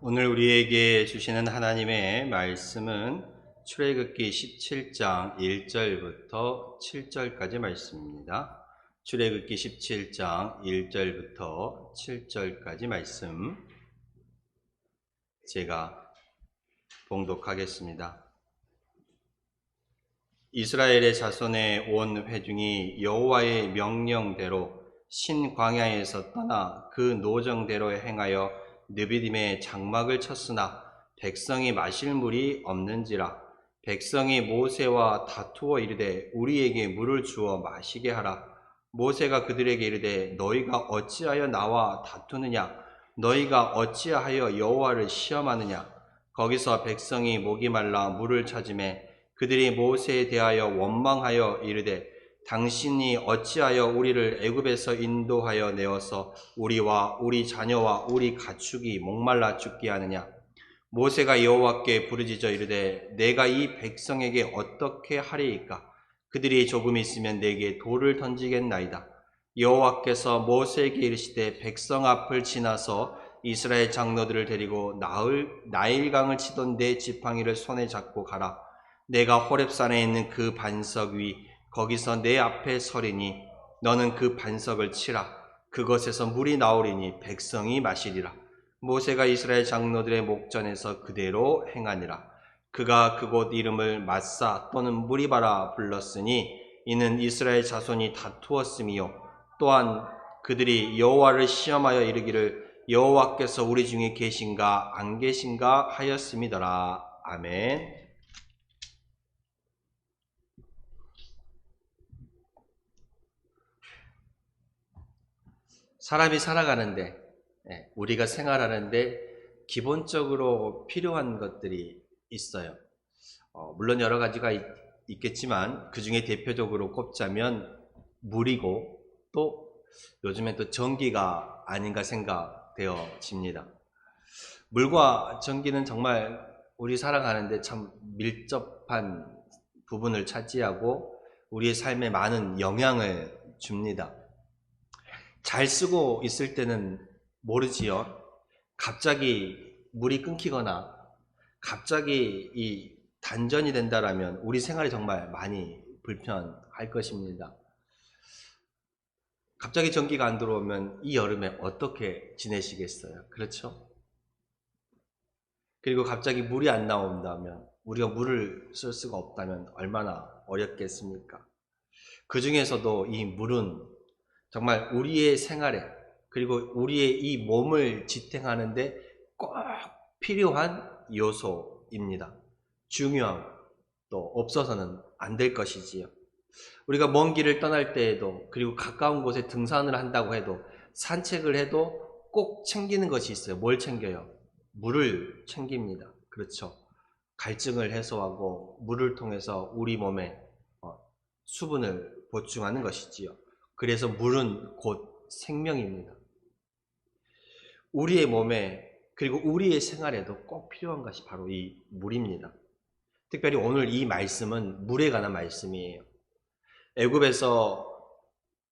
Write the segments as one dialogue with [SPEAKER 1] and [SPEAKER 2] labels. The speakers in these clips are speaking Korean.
[SPEAKER 1] 오늘 우리에게 주시는 하나님의 말씀은 출애굽기 17장 1절부터 7절까지 말씀입니다. 출애굽기 17장 1절부터 7절까지 말씀 제가 봉독하겠습니다. 이스라엘의 자손의 온 회중이 여호와의 명령대로 신광야에서 떠나 그 노정대로 행하여 느비딤에 장막을 쳤으나 백성이 마실 물이 없는지라. 백성이 모세와 다투어 이르되 우리에게 물을 주어 마시게 하라. 모세가 그들에게 이르되 너희가 어찌하여 나와 다투느냐? 너희가 어찌하여 여호와를 시험하느냐? 거기서 백성이 목이 말라 물을 찾으매 그들이 모세에 대하여 원망하여 이르되 당신이 어찌하여 우리를 애굽에서 인도하여 내어서 우리와 우리 자녀와 우리 가축이 목말라 죽게 하느냐? 모세가 여호와께 부르짖어 이르되 내가 이 백성에게 어떻게 하리이까? 그들이 조금 있으면 내게 돌을 던지겠나이다. 여호와께서 모세에게 이르시되 백성 앞을 지나서 이스라엘 장로들을 데리고 나일강을 치던 내 지팡이를 손에 잡고 가라. 내가 호렙산에 있는 그 반석 위 거기서 내 앞에 서리니 너는 그 반석을 치라. 그것에서 물이 나오리니 백성이 마시리라. 모세가 이스라엘 장로들의 목전에서 그대로 행하니라. 그가 그곳 이름을 마사 또는 무리바라 불렀으니 이는 이스라엘 자손이 다투었음이요 또한 그들이 여호와를 시험하여 이르기를 여호와께서 우리 중에 계신가 안 계신가 하였음이더라. 아멘. 사람이 살아가는데, 우리가 생활하는데 기본적으로 필요한 것들이 있어요. 물론 여러 가지가 있겠지만 그 중에 대표적으로 꼽자면 물이고 또 요즘에 또 전기가 아닌가 생각되어집니다. 물과 전기는 정말 우리 살아가는데 참 밀접한 부분을 차지하고 우리의 삶에 많은 영향을 줍니다. 잘 쓰고 있을 때는 모르지요. 갑자기 물이 끊기거나 갑자기 이 단전이 된다라면 우리 생활이 정말 많이 불편할 것입니다. 갑자기 전기가 안 들어오면 이 여름에 어떻게 지내시겠어요? 그렇죠? 그리고 갑자기 물이 안 나온다면 우리가 물을 쓸 수가 없다면 얼마나 어렵겠습니까? 그 중에서도 이 물은 정말 우리의 생활에 그리고 우리의 이 몸을 지탱하는데 꼭 필요한 요소입니다. 중요하고 또 없어서는 안 될 것이지요. 우리가 먼 길을 떠날 때에도 그리고 가까운 곳에 등산을 한다고 해도 산책을 해도 꼭 챙기는 것이 있어요. 뭘 챙겨요? 물을 챙깁니다. 그렇죠. 갈증을 해소하고 물을 통해서 우리 몸에 수분을 보충하는 것이지요. 그래서 물은 곧 생명입니다. 우리의 몸에 그리고 우리의 생활에도 꼭 필요한 것이 바로 이 물입니다. 특별히 오늘 이 말씀은 물에 관한 말씀이에요. 애굽에서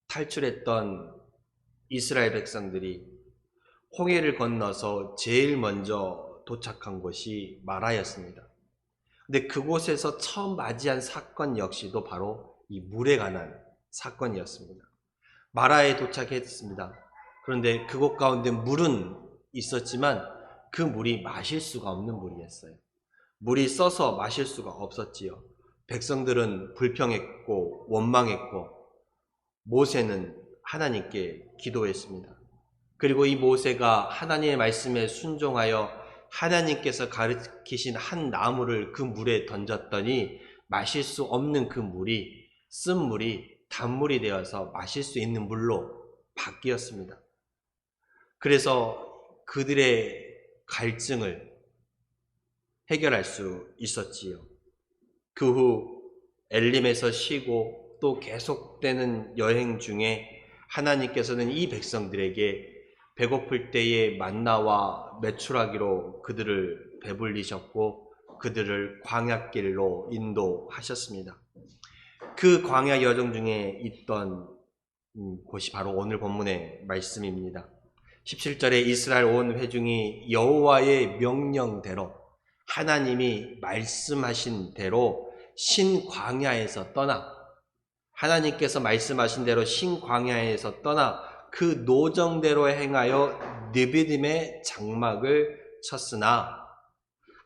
[SPEAKER 1] 탈출했던 이스라엘 백성들이 홍해를 건너서 제일 먼저 도착한 곳이 마라였습니다. 근데 그곳에서 처음 맞이한 사건 역시도 바로 이 물에 관한 사건이었습니다. 마라에 도착했습니다. 그런데 그곳 가운데 물은 있었지만 그 물이 마실 수가 없는 물이었어요. 물이 써서 마실 수가 없었지요. 백성들은 불평했고 원망했고 모세는 하나님께 기도했습니다. 그리고 이 모세가 하나님의 말씀에 순종하여 하나님께서 가르치신 한 나무를 그 물에 던졌더니 마실 수 없는 그 물이 쓴 물이 단물이 되어서 마실 수 있는 물로 바뀌었습니다. 그래서 그들의 갈증을 해결할 수 있었지요. 그 후 엘림에서 쉬고 또 계속되는 여행 중에 하나님께서는 이 백성들에게 배고플 때에 만나와 메추라기로 그들을 배불리셨고 그들을 광야길로 인도하셨습니다. 그 광야 여정 중에 있던 곳이 바로 오늘 본문의 말씀입니다. 17절에 이스라엘 온 회중이 여호와의 명령대로 하나님이 말씀하신 대로 신광야에서 떠나, 하나님께서 말씀하신 대로 신광야에서 떠나 그 노정대로 행하여 느비딤의 장막을 쳤으나,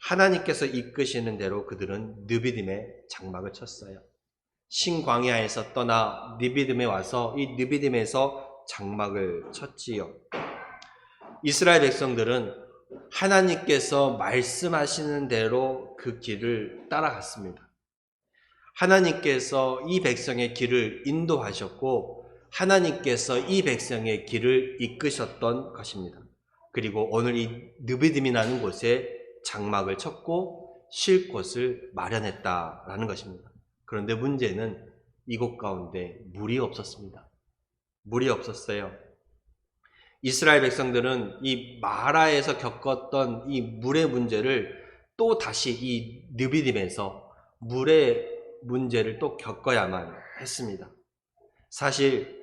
[SPEAKER 1] 하나님께서 이끄시는 대로 그들은 느비딤의 장막을 쳤어요. 신광야에서 떠나 느비딤에 와서 이 느비딤에서 장막을 쳤지요. 이스라엘 백성들은 하나님께서 말씀하시는 대로 그 길을 따라갔습니다. 하나님께서 이 백성의 길을 인도하셨고 하나님께서 이 백성의 길을 이끄셨던 것입니다. 그리고 오늘 이 느비딤이라는 곳에 장막을 쳤고 쉴 곳을 마련했다라는 것입니다. 그런데 문제는 이곳 가운데 물이 없었습니다. 물이 없었어요. 이스라엘 백성들은 이 마라에서 겪었던 이 물의 문제를 또 다시 이 느비딤에서 물의 문제를 또 겪어야만 했습니다. 사실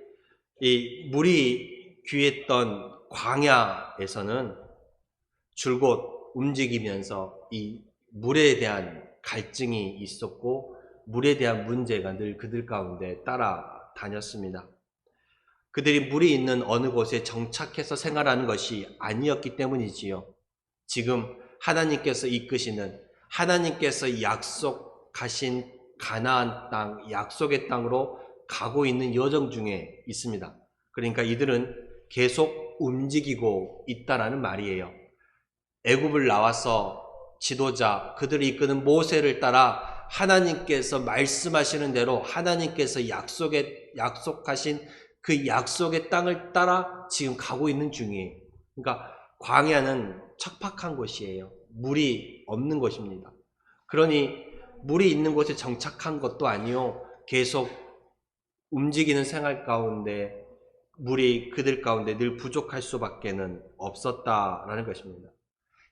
[SPEAKER 1] 이 물이 귀했던 광야에서는 줄곧 움직이면서 이 물에 대한 갈증이 있었고 물에 대한 문제가 늘 그들 가운데 따라다녔습니다. 그들이 물이 있는 어느 곳에 정착해서 생활하는 것이 아니었기 때문이지요. 지금 하나님께서 이끄시는, 하나님께서 약속하신 가나안 땅, 약속의 땅으로 가고 있는 여정 중에 있습니다. 그러니까 이들은 계속 움직이고 있다라는 말이에요. 애굽을 나와서 지도자, 그들을 이끄는 모세를 따라 하나님께서 말씀하시는 대로 하나님께서 약속하신 그 약속의 땅을 따라 지금 가고 있는 중이에요. 그러니까 광야는 척박한 곳이에요. 물이 없는 곳입니다. 그러니 물이 있는 곳에 정착한 것도 아니요, 계속 움직이는 생활 가운데 물이 그들 가운데 늘 부족할 수밖에는 없었다라는 것입니다.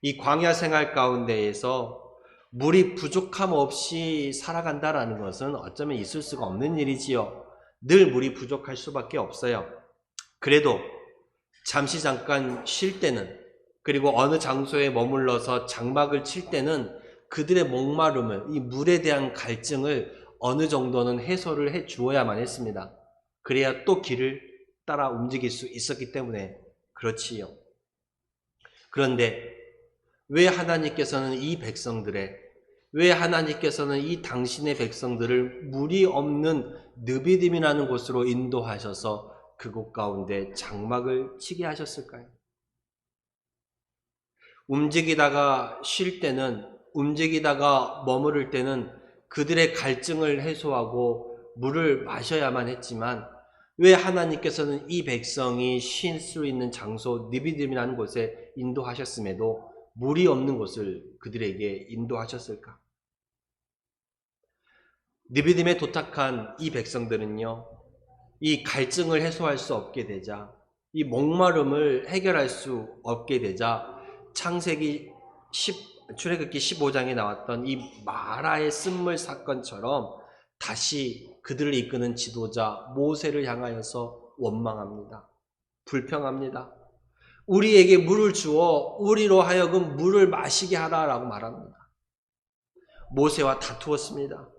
[SPEAKER 1] 이 광야 생활 가운데에서 물이 부족함 없이 살아간다라는 것은 어쩌면 있을 수가 없는 일이지요. 늘 물이 부족할 수밖에 없어요. 그래도 잠시 잠깐 쉴 때는, 그리고 어느 장소에 머물러서 장막을 칠 때는 그들의 목마름을, 이 물에 대한 갈증을 어느 정도는 해소를 해 주어야만 했습니다. 그래야 또 길을 따라 움직일 수 있었기 때문에 그렇지요. 그런데 왜 하나님께서는 왜 하나님께서는 이 당신의 백성들을 물이 없는 느비딤이라는 곳으로 인도하셔서 그곳 가운데 장막을 치게 하셨을까요? 움직이다가 쉴 때는, 움직이다가 머무를 때는 그들의 갈증을 해소하고 물을 마셔야만 했지만, 왜 하나님께서는 이 백성이 쉴 수 있는 장소 느비딤이라는 곳에 인도하셨음에도 물이 없는 곳을 그들에게 인도하셨을까? 느비딤에 도착한 이 백성들은요, 이 갈증을 해소할 수 없게 되자, 이 목마름을 해결할 수 없게 되자 출애굽기 15장에 나왔던 이 마라의 쓴물 사건처럼 다시 그들을 이끄는 지도자 모세를 향하여서 원망합니다. 불평합니다. 우리에게 물을 주어 우리로 하여금 물을 마시게 하라라고 말합니다. 모세와 다투었습니다.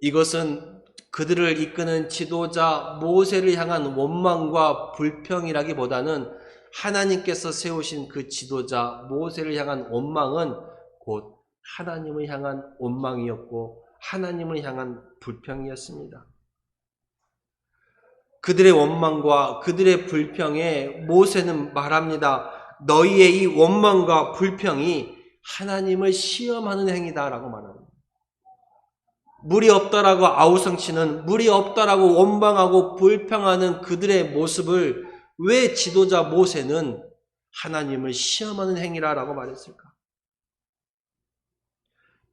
[SPEAKER 1] 이것은 그들을 이끄는 지도자 모세를 향한 원망과 불평이라기보다는 하나님께서 세우신 그 지도자 모세를 향한 원망은 곧 하나님을 향한 원망이었고 하나님을 향한 불평이었습니다. 그들의 원망과 그들의 불평에 모세는 말합니다. 너희의 이 원망과 불평이 하나님을 시험하는 행위다라고 말합니다. 물이 없다라고 아우성치는, 물이 없다라고 원망하고 불평하는 그들의 모습을 왜 지도자 모세는 하나님을 시험하는 행위라고 말했을까?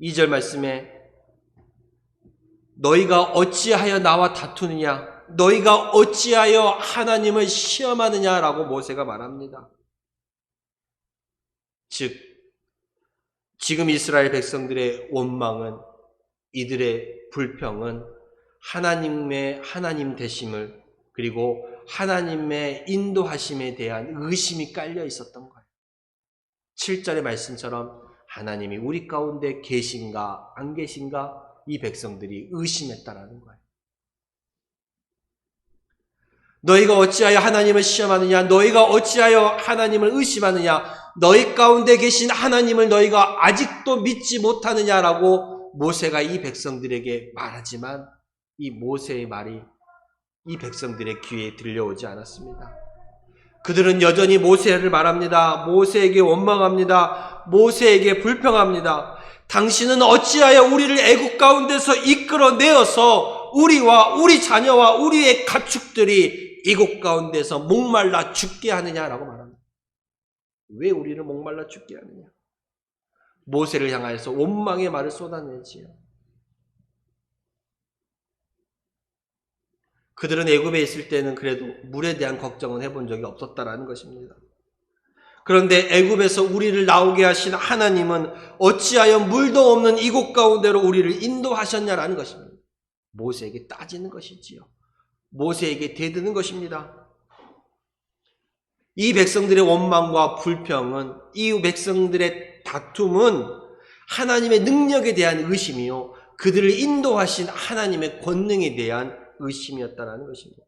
[SPEAKER 1] 2절 말씀에 너희가 어찌하여 나와 다투느냐? 너희가 어찌하여 하나님을 시험하느냐라고 모세가 말합니다. 즉, 지금 이스라엘 백성들의 원망은, 이들의 불평은 하나님 되심을, 그리고
[SPEAKER 2] 하나님의 인도하심에 대한 의심이 깔려 있었던 거예요. 7절의 말씀처럼 하나님이 우리 가운데 계신가 안 계신가 이 백성들이 의심했다라는 거예요. 너희가 어찌하여 하나님을 시험하느냐? 너희가 어찌하여 하나님을 의심하느냐? 너희 가운데 계신 하나님을 너희가 아직도 믿지 못하느냐라고 모세가 이 백성들에게 말하지만 이 모세의 말이 이 백성들의 귀에 들려오지 않았습니다. 그들은 여전히 모세를 말합니다. 모세에게 원망합니다. 모세에게 불평합니다. 당신은 어찌하여 우리를 애국 가운데서 이끌어내어서 우리와 우리 자녀와 우리의 가축들이 이곳 가운데서 목말라 죽게 하느냐라고 말합니다. 왜 우리를 목말라 죽게 하느냐? 모세를 향하여서 원망의 말을 쏟아내지요. 그들은 애굽에 있을 때는 그래도 물에 대한 걱정은 해본 적이 없었다라는 것입니다. 그런데 애굽에서 우리를 나오게 하신 하나님은 어찌하여 물도 없는 이곳 가운데로 우리를 인도하셨냐라는 것입니다. 모세에게 따지는 것이지요. 모세에게 대드는 것입니다. 이 백성들의 원망과 불평은, 이 백성들의 다툼은 하나님의 능력에 대한 의심이요, 그들을 인도하신 하나님의 권능에 대한 의심이었다라는 것입니다.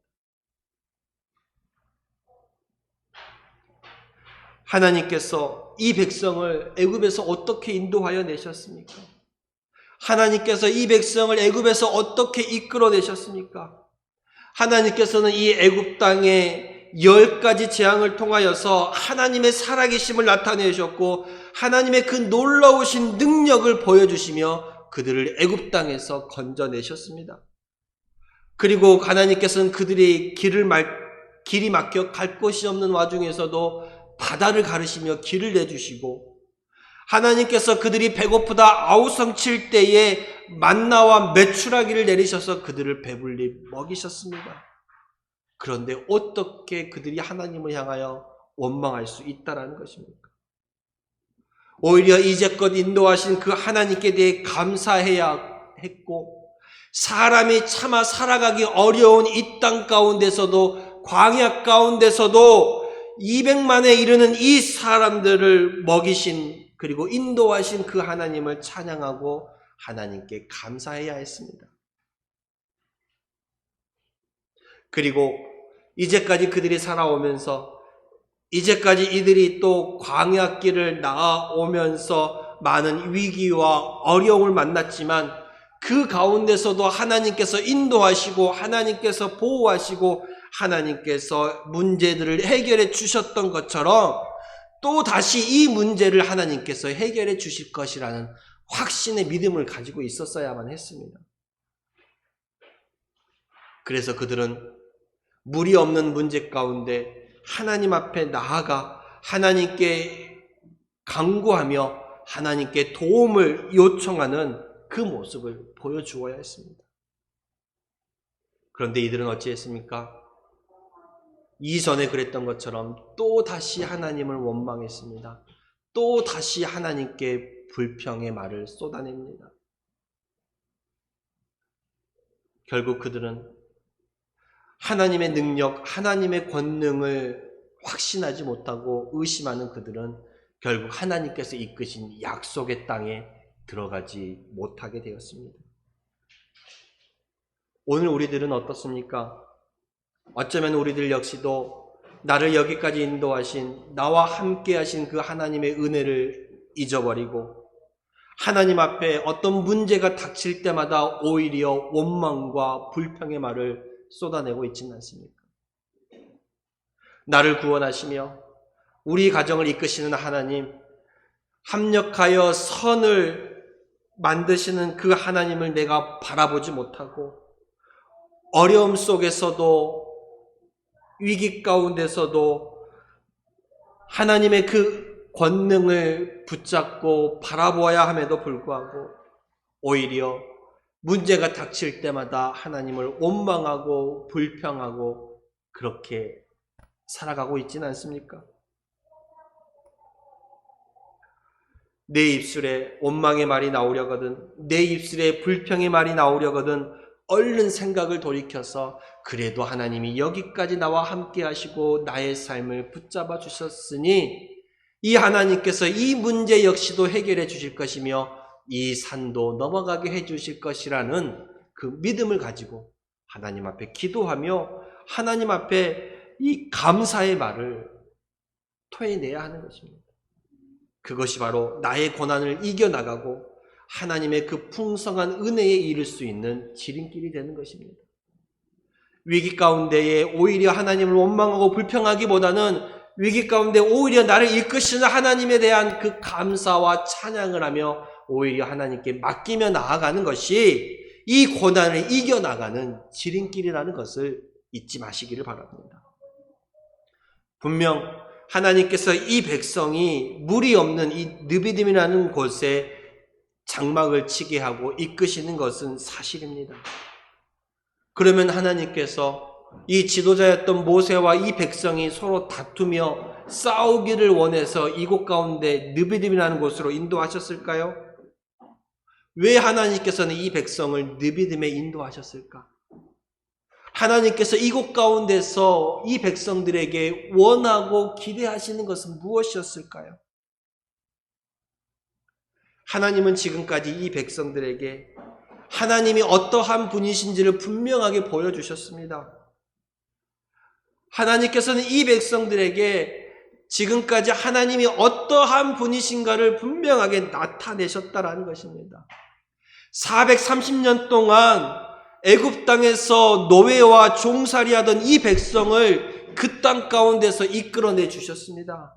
[SPEAKER 2] 하나님께서 이 백성을 애굽에서 어떻게 인도하여 내셨습니까? 하나님께서 이 백성을 애굽에서 어떻게 이끌어내셨습니까? 하나님께서는 이 애굽 땅에 10가지 재앙을 통하여서 하나님의 살아계심을 나타내셨고 하나님의 그 놀라우신 능력을 보여주시며 그들을 애굽 땅에서 건져내셨습니다. 그리고 하나님께서는 그들이 길이 막혀 갈 곳이 없는 와중에서도 바다를 가르시며 길을 내주시고, 하나님께서 그들이 배고프다 아우성칠 때에 만나와 메추라기를 내리셔서 그들을 배불리 먹이셨습니다. 그런데 어떻게 그들이 하나님을 향하여 원망할 수 있다라는 것입니까? 오히려 이제껏 인도하신 그 하나님께 대해 감사해야 했고, 사람이 차마 살아가기 어려운 이 땅 가운데서도, 광야 가운데서도 200만에 이르는 이 사람들을 먹이신, 그리고 인도하신 그 하나님을 찬양하고 하나님께 감사해야 했습니다. 그리고 이제까지 그들이 살아오면서, 이제까지 이들이 또 광야길을 나아오면서 많은 위기와 어려움을 만났지만 그 가운데서도 하나님께서 인도하시고 하나님께서 보호하시고 하나님께서 문제들을 해결해 주셨던 것처럼 또 다시 이 문제를 하나님께서 해결해 주실 것이라는 확신의 믿음을 가지고 있었어야만 했습니다. 그래서 그들은 물이 없는 문제 가운데 하나님 앞에 나아가 하나님께 간구하며 하나님께 도움을 요청하는 그 모습을 보여주어야 했습니다. 그런데 이들은 어찌했습니까? 이전에 그랬던 것처럼 또 다시 하나님을 원망했습니다. 또 다시 하나님께 불평의 말을 쏟아냅니다. 결국 그들은 하나님의 능력, 하나님의 권능을 확신하지 못하고 의심하는 그들은 결국 하나님께서 이끄신 약속의 땅에 들어가지 못하게 되었습니다. 오늘 우리들은 어떻습니까? 어쩌면 우리들 역시도 나를 여기까지 인도하신, 나와 함께 하신 그 하나님의 은혜를 잊어버리고 하나님 앞에 어떤 문제가 닥칠 때마다 오히려 원망과 불평의 말을 쏟아내고 있지는 않습니까? 나를 구원하시며 우리 가정을 이끄시는 하나님, 합력하여 선을 만드시는 그 하나님을 내가 바라보지 못하고 어려움 속에서도 위기 가운데서도 하나님의 그 권능을 붙잡고 바라보아야 함에도 불구하고 오히려 문제가 닥칠 때마다 하나님을 원망하고 불평하고 그렇게 살아가고 있지는 않습니까? 내 입술에 원망의 말이 나오려거든, 내 입술에 불평의 말이 나오려거든 얼른 생각을 돌이켜서 그래도 하나님이 여기까지 나와 함께 하시고 나의 삶을 붙잡아 주셨으니 이 하나님께서 이 문제 역시도 해결해 주실 것이며 이 산도 넘어가게 해 주실 것이라는 그 믿음을 가지고 하나님 앞에 기도하며 하나님 앞에 이 감사의 말을 토해내야 하는 것입니다. 그것이 바로 나의 고난을 이겨나가고 하나님의 그 풍성한 은혜에 이를 수 있는 지름길이 되는 것입니다. 위기 가운데에 오히려 하나님을 원망하고 불평하기보다는 위기 가운데 오히려 나를 이끄시는 하나님에 대한 그 감사와 찬양을 하며 오히려 하나님께 맡기며 나아가는 것이 이 고난을 이겨나가는 지름길이라는 것을 잊지 마시기를 바랍니다. 분명 하나님께서 이 백성이 물이 없는 이 느비딤이라는 곳에 장막을 치게 하고 이끄시는 것은 사실입니다. 그러면 하나님께서 이 지도자였던 모세와 이 백성이 서로 다투며 싸우기를 원해서 이곳 가운데 느비딤이라는 곳으로 인도하셨을까요? 왜 하나님께서는 이 백성을 느비딤에 인도하셨을까? 하나님께서 이곳 가운데서 이 백성들에게 원하고 기대하시는 것은 무엇이었을까요? 하나님은 지금까지 이 백성들에게 하나님이 어떠한 분이신지를 분명하게 보여주셨습니다. 하나님께서는 이 백성들에게 지금까지 하나님이 어떠한 분이신가를 분명하게 나타내셨다라는 것입니다. 430년 동안 애굽 땅에서 노예와 종살이하던 이 백성을 그 땅 가운데서 이끌어내 주셨습니다.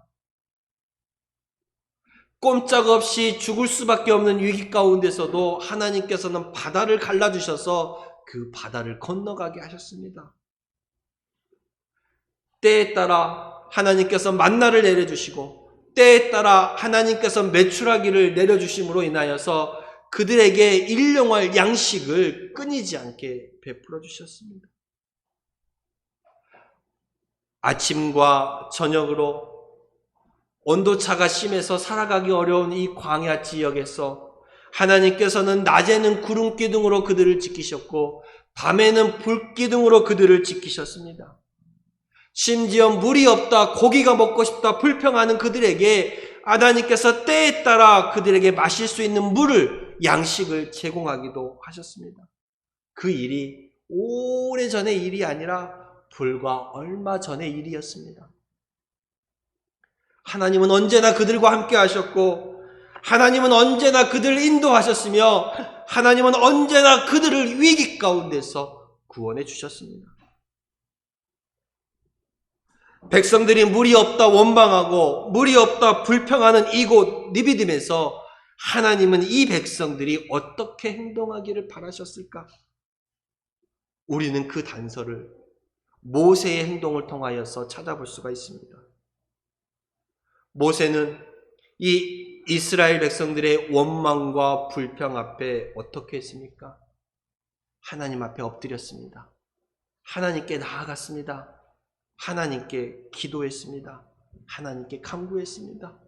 [SPEAKER 2] 꼼짝없이 죽을 수밖에 없는 위기 가운데서도 하나님께서는 바다를 갈라주셔서 그 바다를 건너가게 하셨습니다. 때에 따라 하나님께서 만나를 내려주시고 때에 따라 하나님께서 메추라기를 내려주심으로 인하여서 그들에게 일용할 양식을 끊이지 않게 베풀어 주셨습니다. 아침과 저녁으로 온도차가 심해서 살아가기 어려운 이 광야 지역에서 하나님께서는 낮에는 구름 기둥으로 그들을 지키셨고 밤에는 불 기둥으로 그들을 지키셨습니다. 심지어 물이 없다, 고기가 먹고 싶다, 불평하는 그들에게 하나님께서 때에 따라 그들에게 마실 수 있는 물을, 양식을 제공하기도 하셨습니다. 그 일이 오래전의 일이 아니라 불과 얼마 전의 일이었습니다. 하나님은 언제나 그들과 함께 하셨고 하나님은 언제나 그들을 인도하셨으며 하나님은 언제나 그들을 위기 가운데서 구원해 주셨습니다. 백성들이 물이 없다 원망하고 물이 없다 불평하는 이곳 느비딤에서 하나님은 이 백성들이 어떻게 행동하기를 바라셨을까? 우리는 그 단서를 모세의 행동을 통하여서 찾아볼 수가 있습니다. 모세는 이 이스라엘 백성들의 원망과 불평 앞에 어떻게 했습니까? 하나님 앞에 엎드렸습니다. 하나님께 나아갔습니다. 하나님께 기도했습니다. 하나님께 간구했습니다.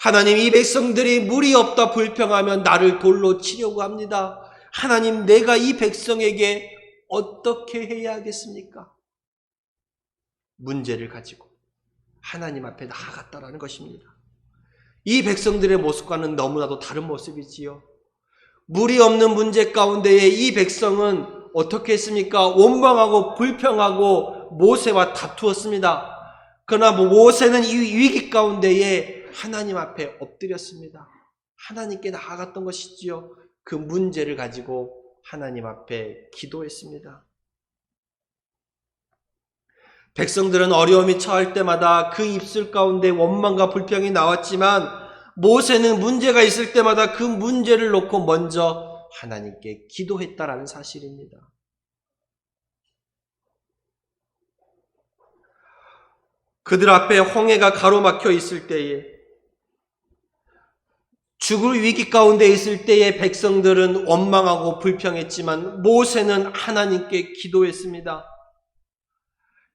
[SPEAKER 2] 하나님, 이 백성들이 물이 없다 불평하면 나를 돌로 치려고 합니다. 하나님, 내가 이 백성에게 어떻게 해야 하겠습니까? 문제를 가지고 하나님 앞에 나아갔다라는 것입니다. 이 백성들의 모습과는 너무나도 다른 모습이지요. 물이 없는 문제 가운데에 이 백성은 어떻게 했습니까? 원망하고 불평하고 모세와 다투었습니다. 그러나 모세는 이 위기 가운데에 하나님 앞에 엎드렸습니다. 하나님께 나아갔던 것이지요. 그 문제를 가지고 하나님 앞에 기도했습니다. 백성들은 어려움이 처할 때마다 그 입술 가운데 원망과 불평이 나왔지만 모세는 문제가 있을 때마다 그 문제를 놓고 먼저 하나님께 기도했다라는 사실입니다. 그들 앞에 홍해가 가로막혀 있을 때에, 죽을 위기 가운데 있을 때에 백성들은 원망하고 불평했지만 모세는 하나님께 기도했습니다.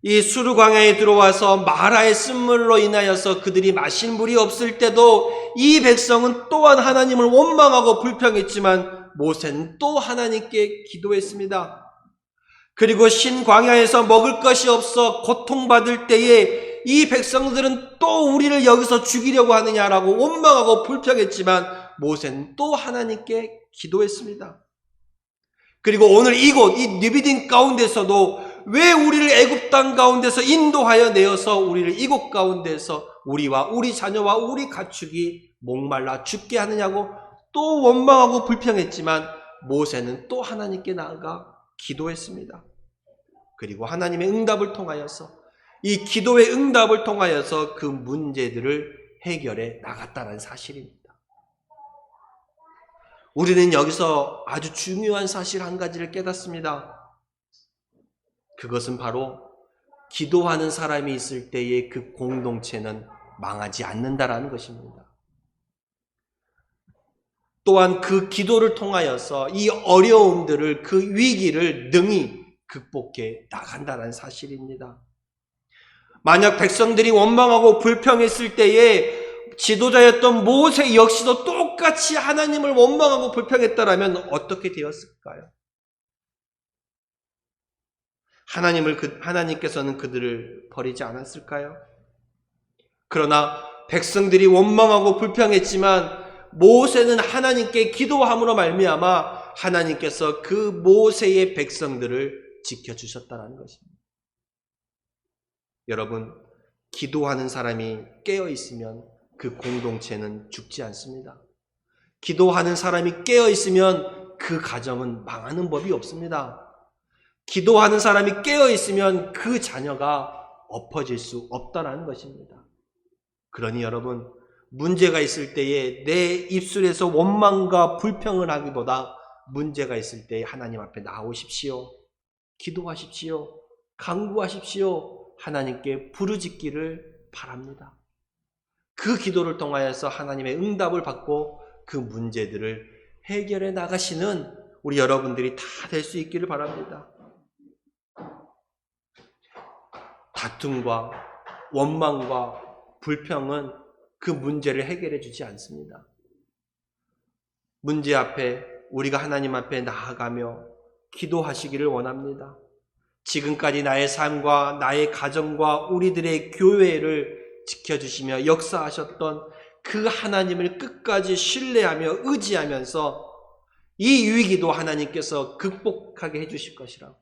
[SPEAKER 2] 이 수르 광야에 들어와서 마라의 쓴물로 인하여서 그들이 마실 물이 없을 때도 이 백성은 또한 하나님을 원망하고 불평했지만 모세는 또 하나님께 기도했습니다. 그리고 신광야에서 먹을 것이 없어 고통받을 때에 이 백성들은 또 우리를 여기서 죽이려고 하느냐라고 원망하고 불평했지만 모세는 또 하나님께 기도했습니다. 그리고 오늘 이곳 이 느비딘 가운데서도 왜 우리를 애굽 땅 가운데서 인도하여 내어서 우리를 이곳 가운데서 우리와 우리 자녀와 우리 가축이 목말라 죽게 하느냐고 또 원망하고 불평했지만 모세는 또 하나님께 나아가 기도했습니다. 그리고 하나님의 응답을 통하여서 이 기도의 응답을 통하여서 그 문제들을 해결해 나갔다는 사실입니다. 우리는 여기서 아주 중요한 사실 한 가지를 깨닫습니다. 그것은 바로 기도하는 사람이 있을 때의 그 공동체는 망하지 않는다라는 것입니다. 또한 그 기도를 통하여서 이 어려움들을, 그 위기를 능히 극복해 나간다는 사실입니다. 만약 백성들이 원망하고 불평했을 때에 지도자였던 모세 역시도 똑같이 하나님을 원망하고 불평했다라면 어떻게 되었을까요? 하나님께서는 그들을 버리지 않았을까요? 그러나 백성들이 원망하고 불평했지만 모세는 하나님께 기도함으로 말미암아 하나님께서 그 모세의 백성들을 지켜주셨다는 것입니다. 여러분, 기도하는 사람이 깨어있으면 그 공동체는 죽지 않습니다. 기도하는 사람이 깨어있으면 그 가정은 망하는 법이 없습니다. 기도하는 사람이 깨어있으면 그 자녀가 엎어질 수 없다는 것입니다. 그러니 여러분, 문제가 있을 때에 내 입술에서 원망과 불평을 하기보다 문제가 있을 때 하나님 앞에 나오십시오. 기도하십시오. 간구하십시오. 하나님께 부르짖기를 바랍니다. 그 기도를 통하여서 하나님의 응답을 받고 그 문제들을 해결해 나가시는 우리 여러분들이 다 될 수 있기를 바랍니다. 다툼과 원망과 불평은 그 문제를 해결해 주지 않습니다. 문제 앞에 우리가 하나님 앞에 나아가며 기도하시기를 원합니다. 지금까지 나의 삶과 나의 가정과 우리들의 교회를 지켜주시며 역사하셨던 그 하나님을 끝까지 신뢰하며 의지하면서 이 위기도 하나님께서 극복하게 해주실 것이라고,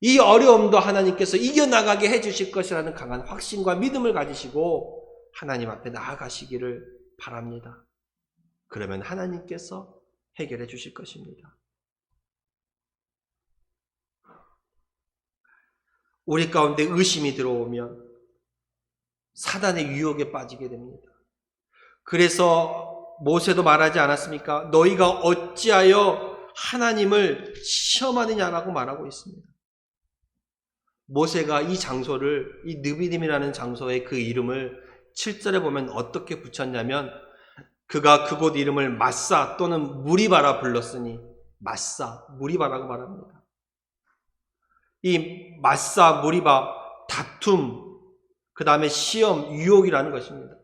[SPEAKER 2] 이 어려움도 하나님께서 이겨나가게 해주실 것이라는 강한 확신과 믿음을 가지시고 하나님 앞에 나아가시기를 바랍니다. 그러면 하나님께서 해결해 주실 것입니다. 우리 가운데 의심이 들어오면 사단의 유혹에 빠지게 됩니다. 그래서 모세도 말하지 않았습니까? 너희가 어찌하여 하나님을 시험하느냐라고 말하고 있습니다. 모세가 이 장소를, 이 느비딤이라는 장소의 그 이름을 7절에 보면 어떻게 붙였냐면, 그가 그곳 이름을 마사 또는 무리바라 불렀으니, 마사, 무리바라고 말합니다. 이 마사, 무리바, 다툼, 그 다음에 시험, 유혹이라는 것입니다.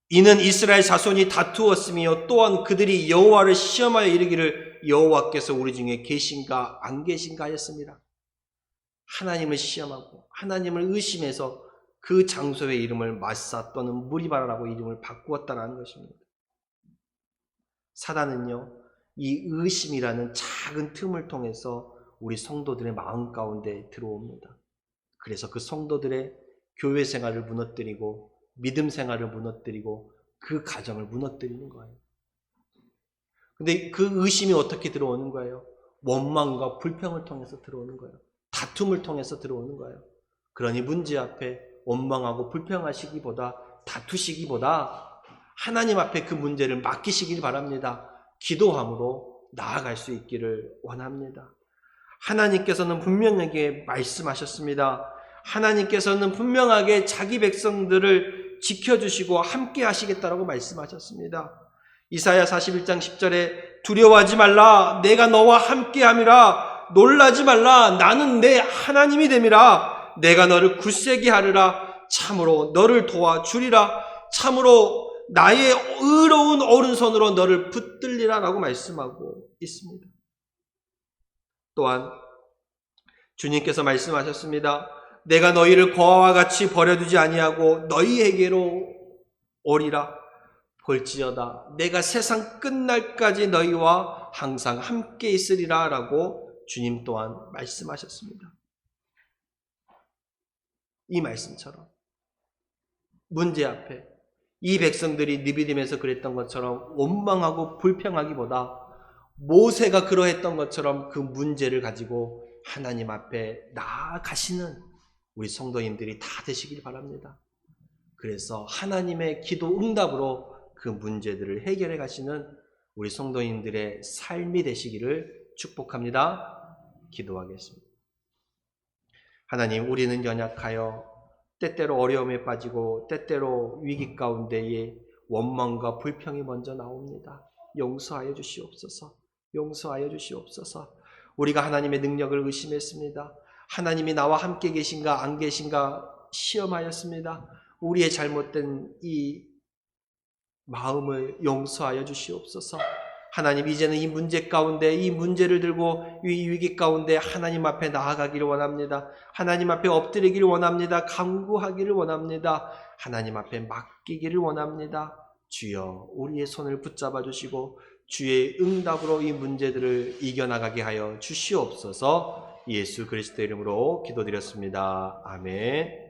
[SPEAKER 2] 이는 이스라엘 자손이 다투었으며 또한 그들이 여호와를 시험하여 이르기를 여호와께서 우리 중에 계신가 안 계신가 하였습니다. 하나님을 시험하고 하나님을 의심해서 그 장소의 이름을 마사 또는 무리바라라고 이름을 바꾸었다는 것입니다. 사단은요, 이 의심이라는 작은 틈을 통해서 우리 성도들의 마음 가운데 들어옵니다. 그래서 그 성도들의 교회 생활을 무너뜨리고 믿음 생활을 무너뜨리고 그 가정을 무너뜨리는 거예요. 근데 그 의심이 어떻게 들어오는 거예요? 원망과 불평을 통해서 들어오는 거예요. 다툼을 통해서 들어오는 거예요. 그러니 문제 앞에 원망하고 불평하시기보다, 다투시기보다 하나님 앞에 그 문제를 맡기시길 바랍니다. 기도함으로 나아갈 수 있기를 원합니다. 하나님께서는 분명하게 말씀하셨습니다. 하나님께서는 분명하게 자기 백성들을 지켜주시고 함께 하시겠다라고 말씀하셨습니다. 이사야 41장 10절에 두려워하지 말라, 내가 너와 함께함이라, 놀라지 말라, 나는 내 하나님이 됨이라, 내가 너를 굳세게 하리라, 참으로 너를 도와주리라, 참으로 나의 의로운 오른손으로 너를 붙들리라 라고 말씀하고 있습니다. 또한 주님께서 말씀하셨습니다. 내가 너희를 고아와 같이 버려두지 아니하고 너희에게로 오리라. 볼지어다 내가 세상 끝날까지 너희와 항상 함께 있으리라 라고 주님 또한 말씀하셨습니다. 이 말씀처럼 문제 앞에 이 백성들이 느비딤에서 그랬던 것처럼 원망하고 불평하기보다 모세가 그러했던 것처럼 그 문제를 가지고 하나님 앞에 나아가시는 우리 성도님들이 다 되시길 바랍니다. 그래서 하나님의 기도 응답으로 그 문제들을 해결해 가시는 우리 성도님들의 삶이 되시기를 축복합니다. 기도하겠습니다. 하나님, 우리는 연약하여 때때로 어려움에 빠지고 때때로 위기 가운데에 원망과 불평이 먼저 나옵니다. 용서하여 주시옵소서. 용서하여 주시옵소서. 우리가 하나님의 능력을 의심했습니다. 하나님이 나와 함께 계신가 안 계신가 시험하였습니다. 우리의 잘못된 이 마음을 용서하여 주시옵소서. 하나님, 이제는 이 문제 가운데 이 문제를 들고 이 위기 가운데 하나님 앞에 나아가기를 원합니다. 하나님 앞에 엎드리기를 원합니다. 간구하기를 원합니다. 하나님 앞에 맡기기를 원합니다. 주여, 우리의 손을 붙잡아 주시고 주의 응답으로 이 문제들을 이겨나가게 하여 주시옵소서. 예수 그리스도의 이름으로 기도드렸습니다. 아멘.